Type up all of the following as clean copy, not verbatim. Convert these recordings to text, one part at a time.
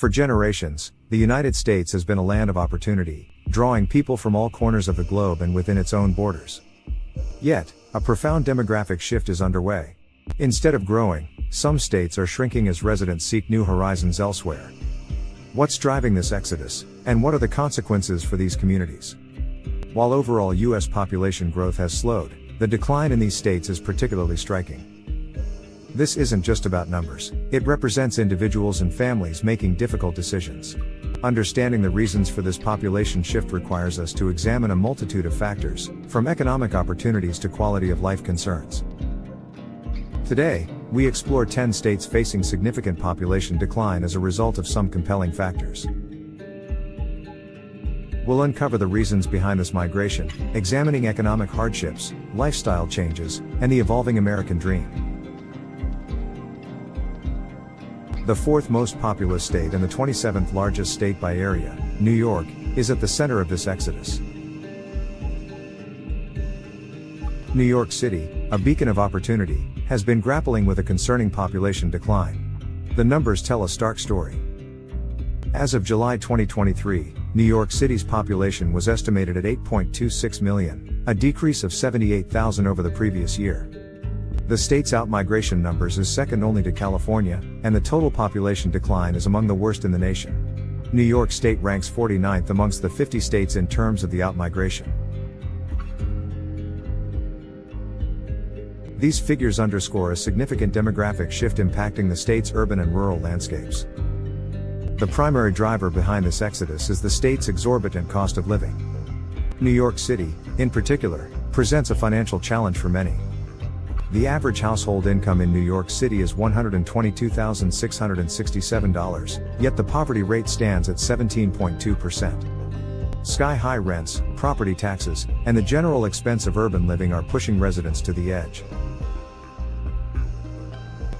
For generations, the United States has been a land of opportunity, drawing people from all corners of the globe and within its own borders. Yet, a profound demographic shift is underway. Instead of growing, some states are shrinking as residents seek new horizons elsewhere. What's driving this exodus, and what are the consequences for these communities? While overall U.S. population growth has slowed, the decline in these states is particularly striking. This isn't just about numbers, it represents individuals and families making difficult decisions. Understanding the reasons for this population shift requires us to examine a multitude of factors, from economic opportunities to quality of life concerns. Today, we explore 10 states facing significant population decline as a result of some compelling factors. We'll uncover the reasons behind this migration, examining economic hardships, lifestyle changes, and the evolving American dream. The fourth most populous state and the 27th largest state by area, New York, is at the center of this exodus. New York City, a beacon of opportunity, has been grappling with a concerning population decline. The numbers tell a stark story. As of July 2023, New York City's population was estimated at 8.26 million, a decrease of 78,000 over the previous year. The state's outmigration numbers is second only to California, and the total population decline is among the worst in the nation. New York State ranks 49th amongst the 50 states in terms of the outmigration. These figures underscore a significant demographic shift impacting the state's urban and rural landscapes. The primary driver behind this exodus is the state's exorbitant cost of living. New York City, in particular, presents a financial challenge for many. The average household income in New York City is $122,667, yet the poverty rate stands at 17.2%. Sky-high rents, property taxes, and the general expense of urban living are pushing residents to the edge.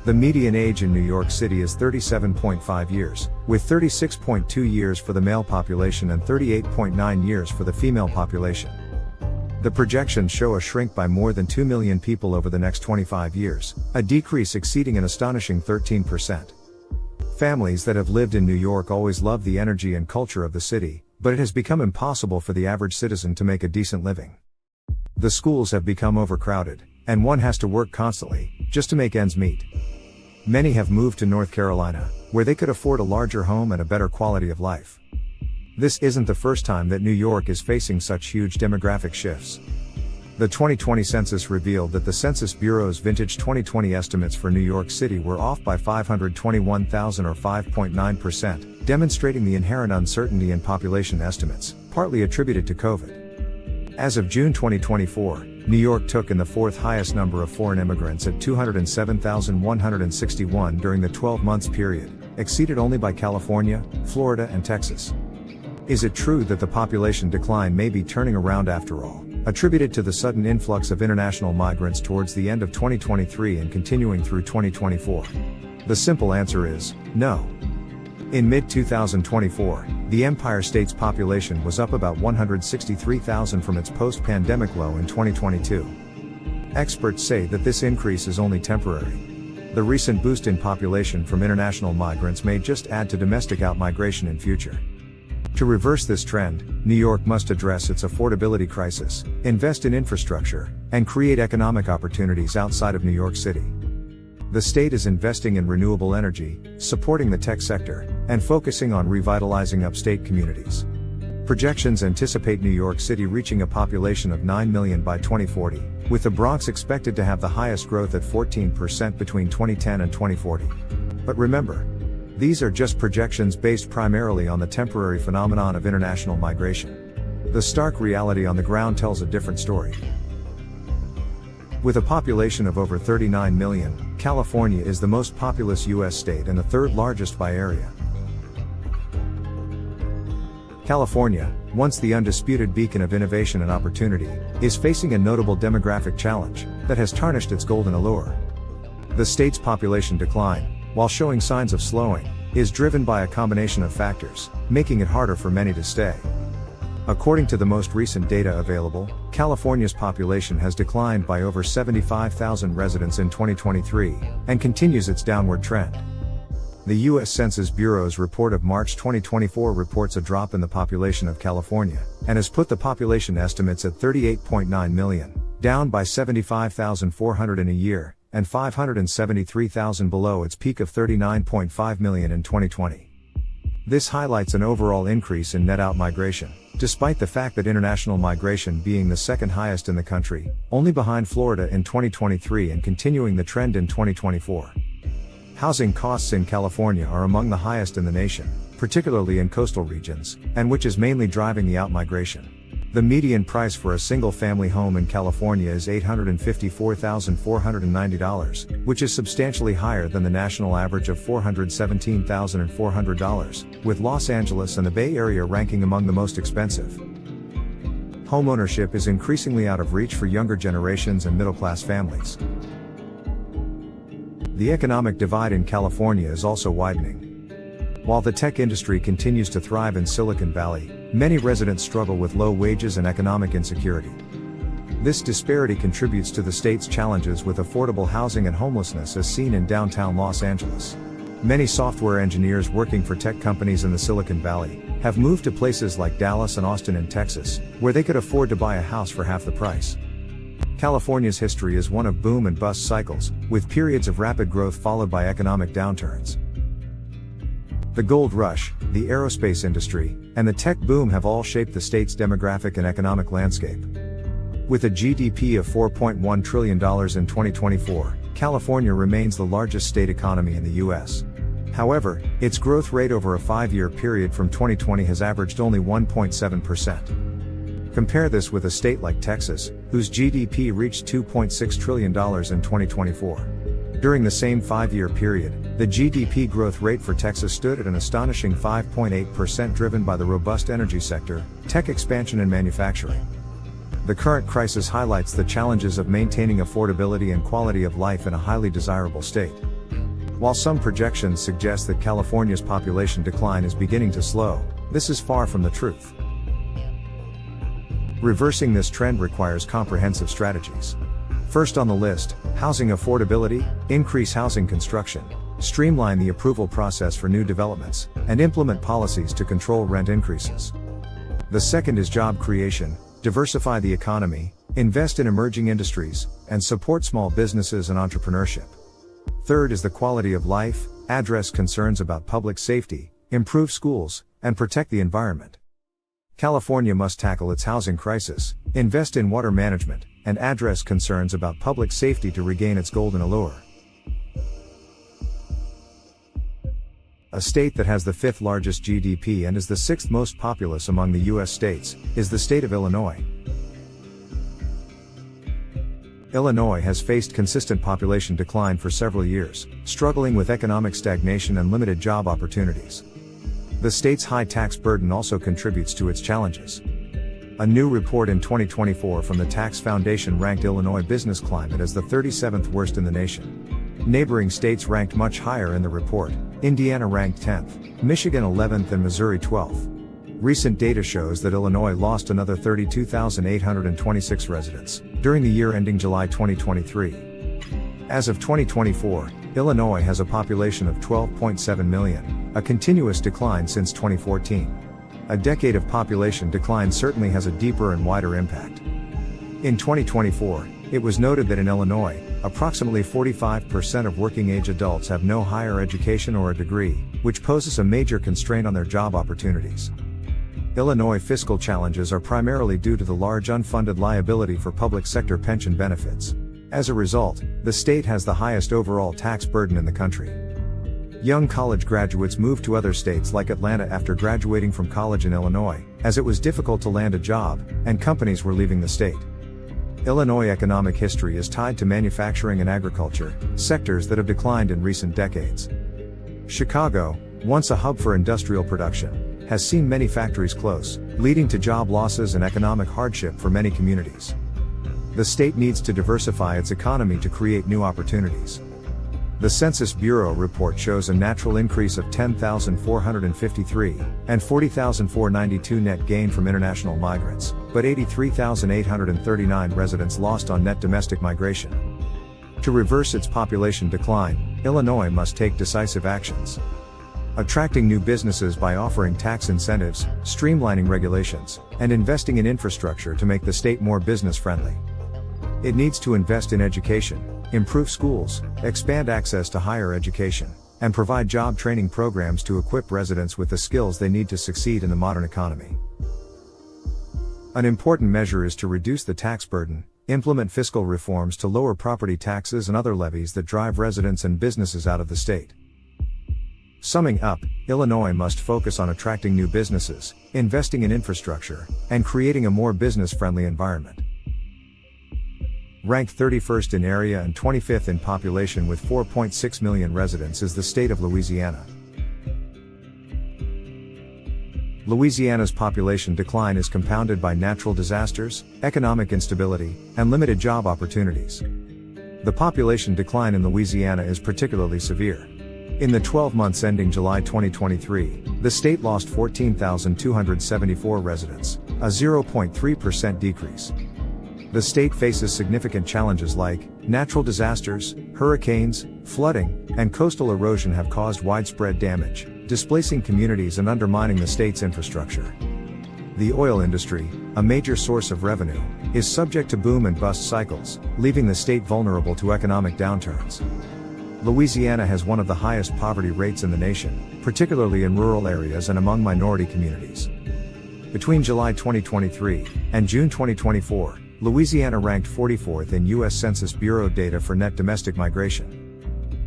The median age in New York City is 37.5 years, with 36.2 years for the male population and 38.9 years for the female population. The projections show a shrink by more than 2 million people over the next 25 years, a decrease exceeding an astonishing 13%. Families that have lived in New York always love the energy and culture of the city, but it has become impossible for the average citizen to make a decent living. The schools have become overcrowded, and one has to work constantly, just to make ends meet. Many have moved to North Carolina, where they could afford a larger home and a better quality of life. This isn't the first time that New York is facing such huge demographic shifts. The 2020 census revealed that the Census Bureau's vintage 2020 estimates for New York City were off by 521,000 or 5.9%, demonstrating the inherent uncertainty in population estimates, partly attributed to COVID. As of June 2024, New York took in the fourth highest number of foreign immigrants at 207,161 during the 12-month period, exceeded only by California, Florida, and Texas. Is it true that the population decline may be turning around after all, attributed to the sudden influx of international migrants towards the end of 2023 and continuing through 2024? The simple answer is, no. In mid-2024, the Empire State's population was up about 163,000 from its post-pandemic low in 2022. Experts say that this increase is only temporary. The recent boost in population from international migrants may just add to domestic outmigration in future. To reverse this trend, New York must address its affordability crisis, invest in infrastructure, and create economic opportunities outside of New York City. The state is investing in renewable energy, supporting the tech sector, and focusing on revitalizing upstate communities. Projections anticipate New York City reaching a population of 9 million by 2040, with the Bronx expected to have the highest growth at 14% between 2010 and 2040. But remember, these are just projections based primarily on the temporary phenomenon of international migration. The stark reality on the ground tells a different story. With a population of over 39 million, California is the most populous U.S. state and the third largest by area. California, once the undisputed beacon of innovation and opportunity, is facing a notable demographic challenge that has tarnished its golden allure. The state's population decline, while showing signs of slowing, is driven by a combination of factors, making it harder for many to stay. According to the most recent data available, California's population has declined by over 75,000 residents in 2023, and continues its downward trend. The U.S. Census Bureau's report of March 2024 reports a drop in the population of California, and has put the population estimates at 38.9 million, down by 75,400 in a year, and 573,000 below its peak of 39.5 million in 2020. This highlights an overall increase in net outmigration, despite the fact that international migration being the second highest in the country, only behind Florida in 2023 and continuing the trend in 2024. Housing costs in California are among the highest in the nation, particularly in coastal regions, and which is mainly driving the outmigration. The median price for a single-family home in California is $854,490, which is substantially higher than the national average of $417,400, with Los Angeles and the Bay Area ranking among the most expensive. Homeownership is increasingly out of reach for younger generations and middle-class families. The economic divide in California is also widening. While the tech industry continues to thrive in Silicon Valley, many residents struggle with low wages and economic insecurity. This disparity contributes to the state's challenges with affordable housing and homelessness as seen in downtown Los Angeles. Many software engineers working for tech companies in the Silicon Valley have moved to places like Dallas and Austin in Texas, where they could afford to buy a house for half the price. California's history is one of boom and bust cycles, with periods of rapid growth followed by economic downturns. The gold rush, the aerospace industry, and the tech boom have all shaped the state's demographic and economic landscape. With a GDP of $4.1 trillion in 2024, California remains the largest state economy in the U.S. However, its growth rate over a 5-year period from 2020 has averaged only 1.7%. Compare this with a state like Texas, whose GDP reached $2.6 trillion in 2024. During the same 5-year period, the GDP growth rate for Texas stood at an astonishing 5.8%, driven by the robust energy sector, tech expansion and manufacturing. The current crisis highlights the challenges of maintaining affordability and quality of life in a highly desirable state. While some projections suggest that California's population decline is beginning to slow, this is far from the truth. Reversing this trend requires comprehensive strategies. First on the list, housing affordability, increase housing construction, streamline the approval process for new developments, and implement policies to control rent increases. The second is job creation, diversify the economy, invest in emerging industries, and support small businesses and entrepreneurship. Third is the quality of life, address concerns about public safety, improve schools, and protect the environment. California must tackle its housing crisis, invest in water management, and address concerns about public safety to regain its golden allure. A state that has the 5th largest GDP and is the 6th most populous among the U.S. states, is the state of Illinois. Illinois has faced consistent population decline for several years, struggling with economic stagnation and limited job opportunities. The state's high tax burden also contributes to its challenges. A new report in 2024 from the Tax Foundation ranked Illinois business climate as the 37th worst in the nation. Neighboring states ranked much higher in the report. Indiana ranked 10th, Michigan 11th and Missouri 12th. Recent data shows that Illinois lost another 32,826 residents during the year ending July 2023. As of 2024, Illinois has a population of 12.7 million, a continuous decline since 2014. A decade of population decline certainly has a deeper and wider impact. In 2024, it was noted that in Illinois, approximately 45% of working-age adults have no higher education or a degree, which poses a major constraint on their job opportunities. Illinois fiscal challenges are primarily due to the large unfunded liability for public sector pension benefits. As a result, the state has the highest overall tax burden in the country. Young college graduates moved to other states like Atlanta after graduating from college in Illinois, as it was difficult to land a job, and companies were leaving the state. Illinois economic history is tied to manufacturing and agriculture, sectors that have declined in recent decades. Chicago, once a hub for industrial production, has seen many factories close, leading to job losses and economic hardship for many communities. The state needs to diversify its economy to create new opportunities. The Census Bureau report shows a natural increase of 10,453 and 40,492 net gain from international migrants, but 83,839 residents lost on net domestic migration. To reverse its population decline, Illinois must take decisive actions. Attracting new businesses by offering tax incentives, streamlining regulations, and investing in infrastructure to make the state more business-friendly. It needs to invest in education, improve schools, expand access to higher education, and provide job training programs to equip residents with the skills they need to succeed in the modern economy. An important measure is to reduce the tax burden, implement fiscal reforms to lower property taxes and other levies that drive residents and businesses out of the state. Summing up, Illinois must focus on attracting new businesses, investing in infrastructure, and creating a more business-friendly environment. Ranked 31st in area and 25th in population with 4.6 million residents is the state of Louisiana. Louisiana's population decline is compounded by natural disasters, economic instability, and limited job opportunities. The population decline in Louisiana is particularly severe. In the 12 months ending July 2023, the state lost 14,274 residents, a 0.3% decrease. The state faces significant challenges like natural disasters, hurricanes, flooding, and coastal erosion have caused widespread damage, displacing communities and undermining the state's infrastructure. The oil industry, a major source of revenue, is subject to boom and bust cycles, leaving the state vulnerable to economic downturns. Louisiana has one of the highest poverty rates in the nation, particularly in rural areas and among minority communities. Between July 2023 and June 2024, Louisiana ranked 44th in U.S. Census Bureau data for net domestic migration.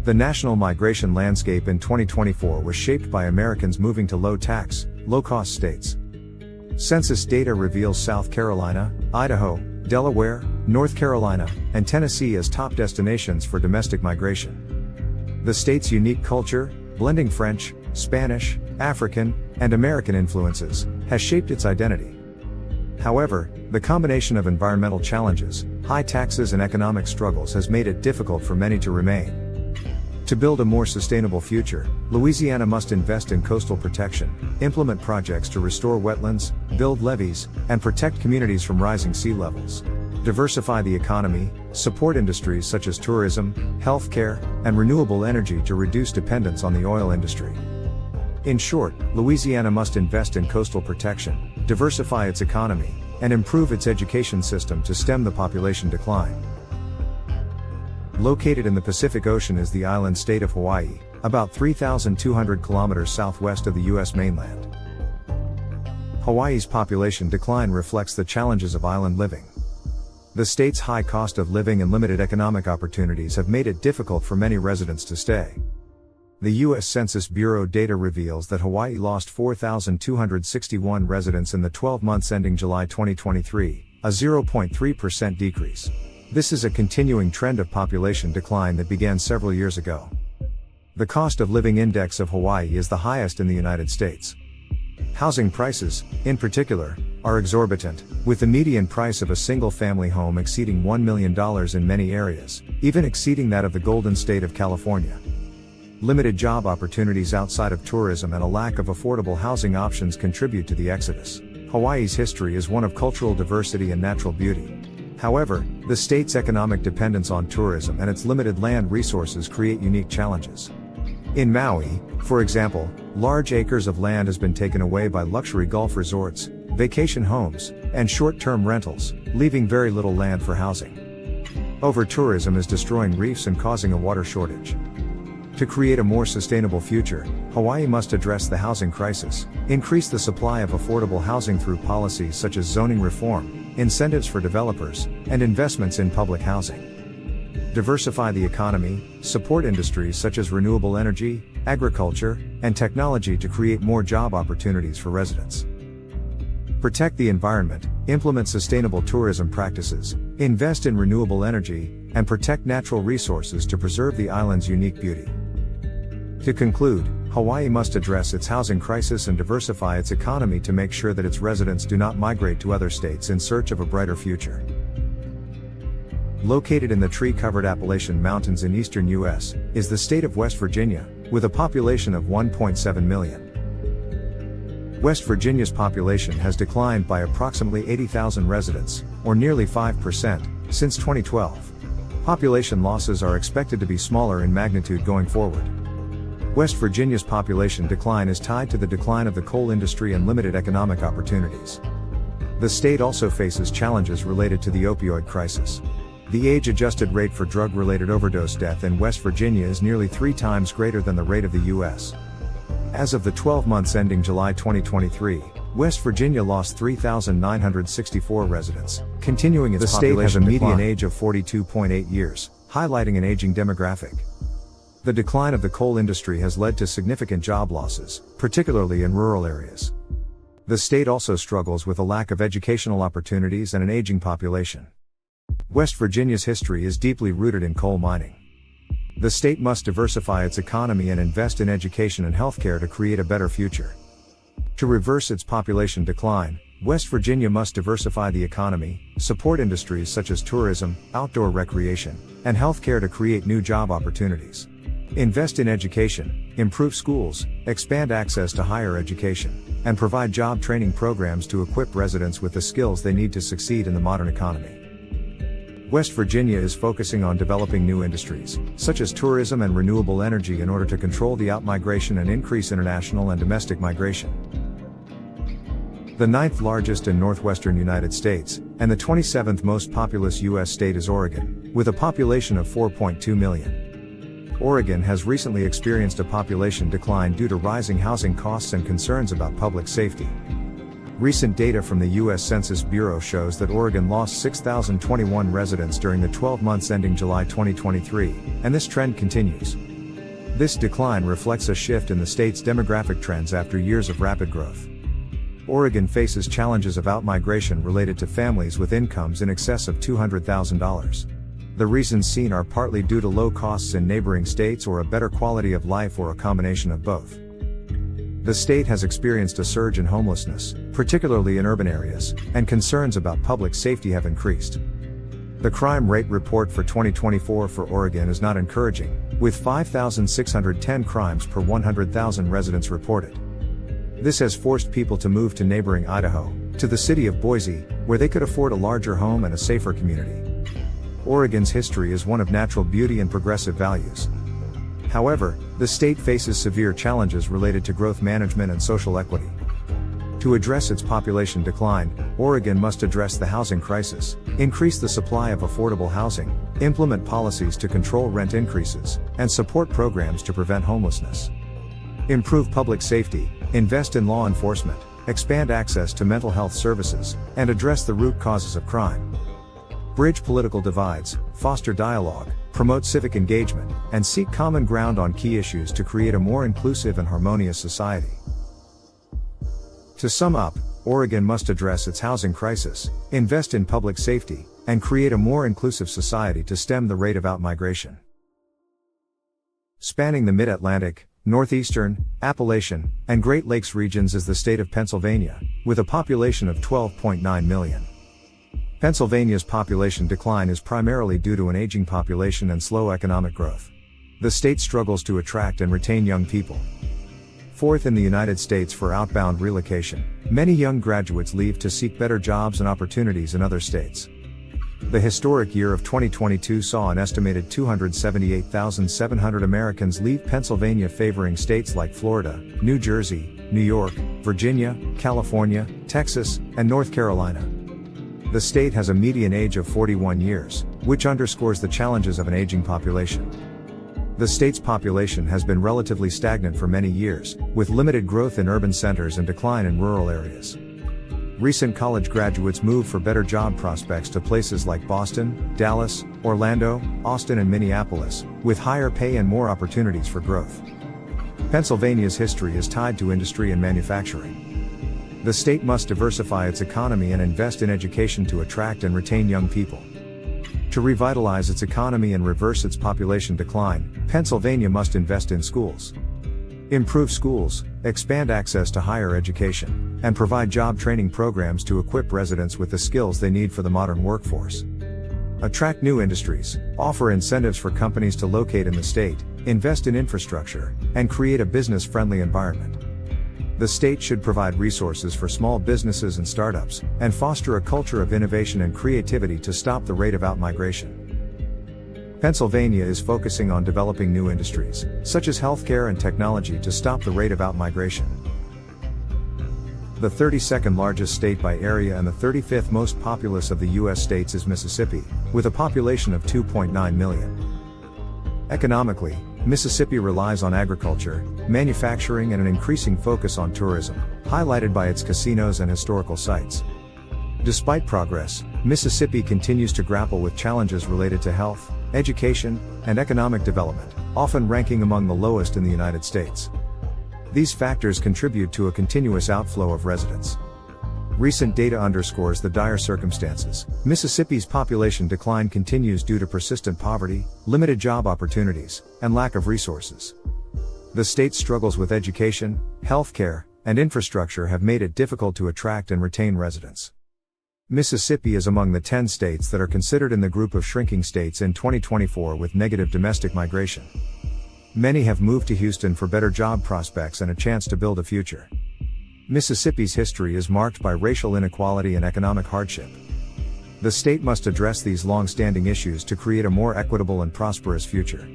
The national migration landscape in 2024 was shaped by Americans moving to low-tax, low-cost states. Census data reveals South Carolina, Idaho, Delaware, North Carolina, and Tennessee as top destinations for domestic migration. The state's unique culture, blending French, Spanish, African, and American influences, has shaped its identity. However, the combination of environmental challenges, high taxes and economic struggles has made it difficult for many to remain. To build a more sustainable future, Louisiana must invest in coastal protection, implement projects to restore wetlands, build levees, and protect communities from rising sea levels. Diversify the economy, support industries such as tourism, healthcare, and renewable energy to reduce dependence on the oil industry. In short, Louisiana must invest in coastal protection, diversify its economy, and improve its education system to stem the population decline. Located in the Pacific Ocean is the island state of Hawaii, about 3,200 kilometers southwest of the U.S. mainland. Hawaii's population decline reflects the challenges of island living. The state's high cost of living and limited economic opportunities have made it difficult for many residents to stay. The U.S. Census Bureau data reveals that Hawaii lost 4,261 residents in the 12 months ending July 2023, a 0.3% decrease. This is a continuing trend of population decline that began several years ago. The cost of living index of Hawaii is the highest in the United States. Housing prices, in particular, are exorbitant, with the median price of a single-family home exceeding $1 million in many areas, even exceeding that of the Golden State of California. Limited job opportunities outside of tourism and a lack of affordable housing options contribute to the exodus. Hawaii's history is one of cultural diversity and natural beauty. However, the state's economic dependence on tourism and its limited land resources create unique challenges. In Maui, for example, large acres of land has been taken away by luxury golf resorts, vacation homes, and short-term rentals, leaving very little land for housing. Over-tourism is destroying reefs and causing a water shortage. To create a more sustainable future, Hawaii must address the housing crisis, increase the supply of affordable housing through policies such as zoning reform, incentives for developers, and investments in public housing. Diversify the economy, support industries such as renewable energy, agriculture, and technology to create more job opportunities for residents. Protect the environment, implement sustainable tourism practices, invest in renewable energy, and protect natural resources to preserve the island's unique beauty. To conclude, Hawaii must address its housing crisis and diversify its economy to make sure that its residents do not migrate to other states in search of a brighter future. Located in the tree-covered Appalachian Mountains in eastern U.S., is the state of West Virginia, with a population of 1.7 million. West Virginia's population has declined by approximately 80,000 residents, or nearly 5%, since 2012. Population losses are expected to be smaller in magnitude going forward. West Virginia's population decline is tied to the decline of the coal industry and limited economic opportunities. The state also faces challenges related to the opioid crisis. The age-adjusted rate for drug-related overdose death in West Virginia is nearly 3 times greater than the rate of the U.S. As of the 12 months ending July 2023, West Virginia lost 3,964 residents, continuing its population decline. The state has a median age of 42.8 years, highlighting an aging demographic. The decline of the coal industry has led to significant job losses, particularly in rural areas. The state also struggles with a lack of educational opportunities and an aging population. West Virginia's history is deeply rooted in coal mining. The state must diversify its economy and invest in education and healthcare to create a better future. To reverse its population decline, West Virginia must diversify the economy, support industries such as tourism, outdoor recreation, and healthcare to create new job opportunities. Invest in education, improve schools, expand access to higher education, and provide job training programs to equip residents with the skills they need to succeed in the modern economy. West Virginia is focusing on developing new industries, such as tourism and renewable energy, in order to control the outmigration and increase international and domestic migration. The 9th largest in northwestern United States, and the 27th most populous U.S. state is Oregon, with a population of 4.2 million. Oregon has recently experienced a population decline due to rising housing costs and concerns about public safety. Recent data from the U.S. Census Bureau shows that Oregon lost 6,021 residents during the 12 months ending July 2023, and this trend continues. This decline reflects a shift in the state's demographic trends after years of rapid growth. Oregon faces challenges of outmigration related to families with incomes in excess of $200,000. The reasons seen are partly due to low costs in neighboring states or a better quality of life, or a combination of both. The state has experienced a surge in homelessness, particularly in urban areas, and concerns about public safety have increased. The crime rate report for 2024 for Oregon is not encouraging, with 5,610 crimes per 100,000 residents reported. This has forced people to move to neighboring Idaho, to the city of Boise, where they could afford a larger home and a safer community. Oregon's history is one of natural beauty and progressive values. However, the state faces severe challenges related to growth management and social equity. To address its population decline, Oregon must address the housing crisis, increase the supply of affordable housing, implement policies to control rent increases, and support programs to prevent homelessness. Improve public safety, invest in law enforcement, expand access to mental health services, and address the root causes of crime. Bridge political divides, foster dialogue, promote civic engagement, and seek common ground on key issues to create a more inclusive and harmonious society. To sum up, Oregon must address its housing crisis, invest in public safety, and create a more inclusive society to stem the rate of outmigration. Spanning the Mid-Atlantic, Northeastern, Appalachian, and Great Lakes regions is the state of Pennsylvania, with a population of 12.9 million. Pennsylvania's population decline is primarily due to an aging population and slow economic growth. The state struggles to attract and retain young people. Fourth in the United States for outbound relocation, many young graduates leave to seek better jobs and opportunities in other states. The historic year of 2022 saw an estimated 278,700 Americans leave Pennsylvania, favoring states like Florida, New Jersey, New York, Virginia, California, Texas, and North Carolina. The state has a median age of 41 years, which underscores the challenges of an aging population. The state's population has been relatively stagnant for many years, with limited growth in urban centers and decline in rural areas. Recent college graduates move for better job prospects to places like Boston, Dallas, Orlando, Austin, and Minneapolis, with higher pay and more opportunities for growth. Pennsylvania's history is tied to industry and manufacturing. The state must diversify its economy and invest in education to attract and retain young people. To revitalize its economy and reverse its population decline, Pennsylvania must invest in schools. Improve schools, expand access to higher education, and provide job training programs to equip residents with the skills they need for the modern workforce. Attract new industries, offer incentives for companies to locate in the state, invest in infrastructure, and create a business-friendly environment. The state should provide resources for small businesses and startups, and foster a culture of innovation and creativity to stop the rate of outmigration. Pennsylvania is focusing on developing new industries, such as healthcare and technology, to stop the rate of outmigration. The 32nd largest state by area and the 35th most populous of the U.S. states is Mississippi, with a population of 2.9 million. Economically, Mississippi relies on agriculture, manufacturing, and an increasing focus on tourism, highlighted by its casinos and historical sites. Despite progress, Mississippi continues to grapple with challenges related to health, education, and economic development, often ranking among the lowest in the United States. These factors contribute to a continuous outflow of residents. Recent data underscores the dire circumstances. Mississippi's population decline continues due to persistent poverty, limited job opportunities, and lack of resources. The state's struggles with education, healthcare, and infrastructure have made it difficult to attract and retain residents. Mississippi is among the 10 states that are considered in the group of shrinking states in 2024 with negative domestic migration. Many have moved to Houston for better job prospects and a chance to build a future. Mississippi's history is marked by racial inequality and economic hardship. The state must address these long-standing issues to create a more equitable and prosperous future.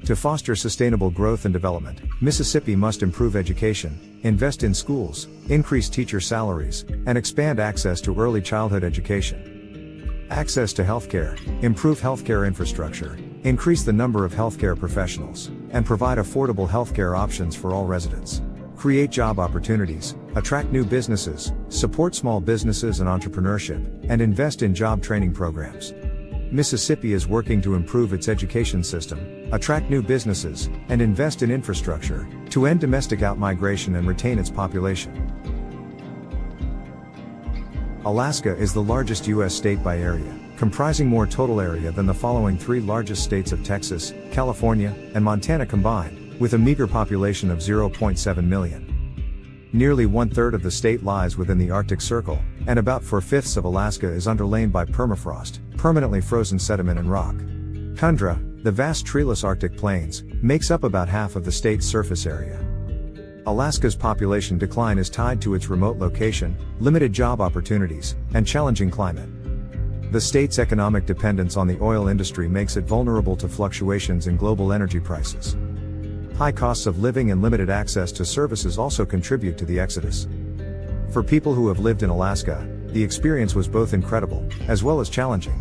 To foster sustainable growth and development, Mississippi must improve education, invest in schools, increase teacher salaries, and expand access to early childhood education. Access to healthcare, improve healthcare infrastructure, increase the number of healthcare professionals, and provide affordable healthcare options for all residents. Create job opportunities, attract new businesses, support small businesses and entrepreneurship, and invest in job training programs. Mississippi is working to improve its education system, attract new businesses, and invest in infrastructure, to end domestic outmigration and retain its population. Alaska is the largest U.S. state by area, comprising more total area than the following three largest states of Texas, California, and Montana combined, with a meager population of 0.7 million. Nearly one-third of the state lies within the Arctic Circle, and about 4/5 of Alaska is underlain by permafrost, permanently frozen sediment and rock. Tundra, the vast treeless Arctic plains, makes up about half of the state's surface area. Alaska's population decline is tied to its remote location, limited job opportunities, and challenging climate. The state's economic dependence on the oil industry makes it vulnerable to fluctuations in global energy prices. High costs of living and limited access to services also contribute to the exodus. For people who have lived in Alaska, the experience was both incredible, as well as challenging.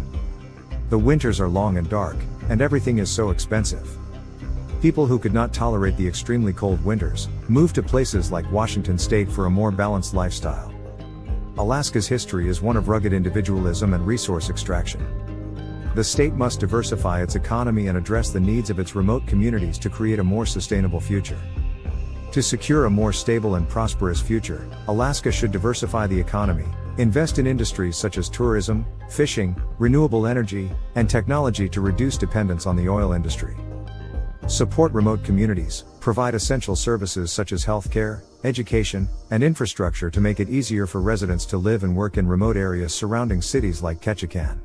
The winters are long and dark, and everything is so expensive. People who could not tolerate the extremely cold winters, moved to places like Washington State for a more balanced lifestyle. Alaska's history is one of rugged individualism and resource extraction. The state must diversify its economy and address the needs of its remote communities to create a more sustainable future. To secure a more stable and prosperous future, Alaska should diversify the economy, invest in industries such as tourism, fishing, renewable energy, and technology to reduce dependence on the oil industry. Support remote communities, provide essential services such as healthcare, education, and infrastructure to make it easier for residents to live and work in remote areas surrounding cities like Ketchikan.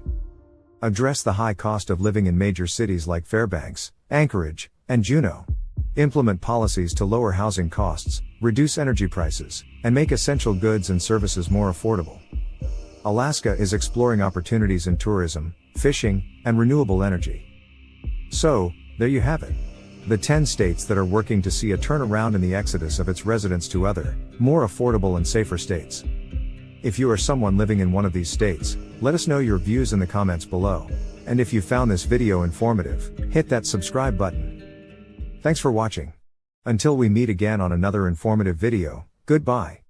Address the high cost of living in major cities like Fairbanks, Anchorage, and Juneau. Implement policies to lower housing costs, reduce energy prices, and make essential goods and services more affordable. Alaska is exploring opportunities in tourism, fishing, and renewable energy. So, there you have it. The 10 states that are working to see a turnaround in the exodus of its residents to other, more affordable and safer states. If you are someone living in one of these states, let us know your views in the comments below. And if you found this video informative, hit that subscribe button. Thanks for watching. Until we meet again on another informative video, goodbye.